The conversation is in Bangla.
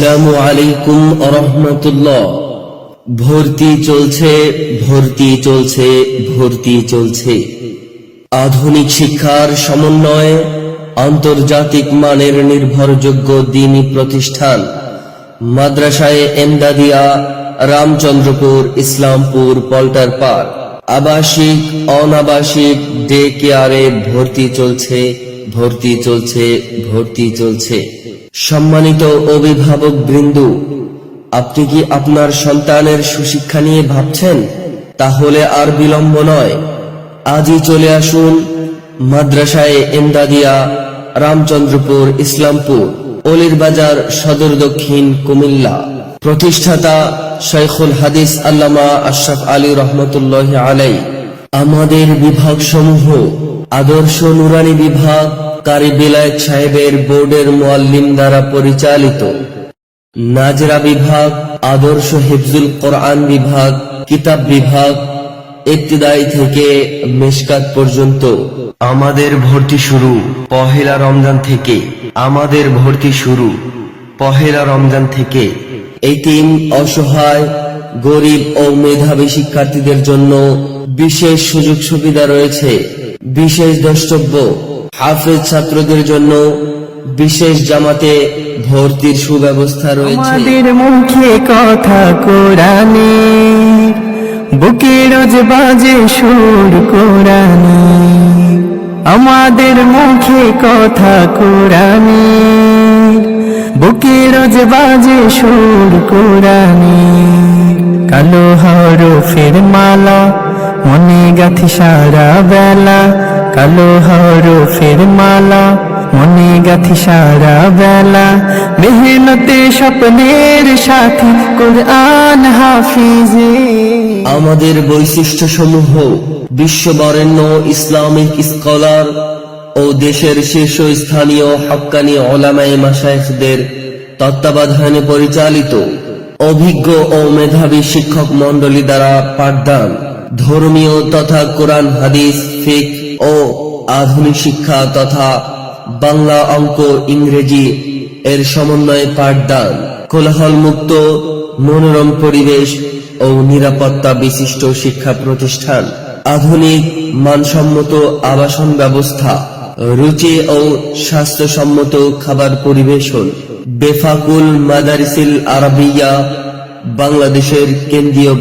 আসসালামু আলাইকুম রাহমাতুল্লাহ। ভর্তি চলছে, ভর্তি চলছে, ভর্তি চলছে। আধুনিক শিক্ষার সমন্বয়ে আন্তর্জাতিক মানের নির্ভরযোগ্য দ্বীনী প্রতিষ্ঠান মাদ্রাসায়ে এমদাদিয়া, রামচন্দ্রপুর, ইসলামপুর, পল্টার পাড় আবাসিক অনাবাসিক ডে কেয়ারে ভর্তি চলছে, ভর্তি চলছে, ভর্তি চলছে। সম্মানিত অভিভাবক বৃন্দ, আপনি কি আপনার সন্তানের সুশিক্ষা নিয়ে ভাবছেন? তাহলে আর বিলম্ব নয়, আজই চলে আসুন মাদ্রাসায়ে এমদাদিয়া, রামচন্দ্রপুর, ইসলামপুর, অলির বাজার, সদর দক্ষিণ, কুমিল্লা। প্রতিষ্ঠাতা শাইখুল হাদিস আল্লামা আশরাফ আলী রহমতুল্লাহি আলাইহি। আমাদের বিভাগ সমূহ আদর্শ নুরানি বিভাগ, কারি বিলায়েত সাহেবের বোর্ডের মুআল্লিম দ্বারা পরিচালিত। নাজরা বিভাগ, আদর্শ হিফজুল কোরআন বিভাগ, কিতাব বিভাগ, ইবতিদায়ী থেকে মিশকাত পর্যন্ত। আমাদের ভর্তি শুরু পহেলা রমজান থেকে। আমাদের ভর্তি শুরু পহেলা রমজান থেকে। এতিম, অসহায়, গরিব ও মেধাবী শিক্ষার্থীদের জন্য বিশেষ সুযোগ সুবিধা রয়েছে। বিশেষ দ্রষ্টব্য, হাফেজ ছাত্রদের জন্য বিশেষ জামাতে ভর্তির সুব্যবস্থা রয়েছে। আমাদের মুখে কথা কোরআনে, বুকে রোজ বাজে সুর কোরআনে। আমাদের মুখে কথা কোরআনে, বুকে রোজ বাজে সুর কোরআনে। কালো হরফের মালা মনে গাঁথি সারা বেলা, কালো হরফের মালা মনে গাঁথি সারা বেলা। মেহনতে স্বপ্নের সাথী কোরআন হাফিজে। আমাদের বৈশিষ্ট্য সমূহ বিশ্ববরেণ্য ইসলামিক স্কলার ও দেশের শীর্ষস্থানীয় হক্কানি উলামায়ে মাশায়েখদের তত্ত্বাবধানে পরিচালিত। অভিজ্ঞ ও মেধাবী শিক্ষক মণ্ডলী দ্বারা পাঠদান। ধর্মীয় তথা কোরআন হাদিস, ফিকহ ও আধুনিক শিক্ষা তথা বাংলা, অঙ্ক, ইংরেজি এর সমন্বয়ে পাঠদান। কোলাহল মুক্ত, মনোরম পরিবেশ ও নিরাপত্তা বিশিষ্ট শিক্ষা প্রতিষ্ঠান। আধুনিক মানসম্মত আবাসন ব্যবস্থা, রুচি ও স্বাস্থ্যসম্মত খাবার পরিবেশন। বেফাকুল মাদারিসিল আরাবিয়া বাংলাদেশের কেন্দ্রীয়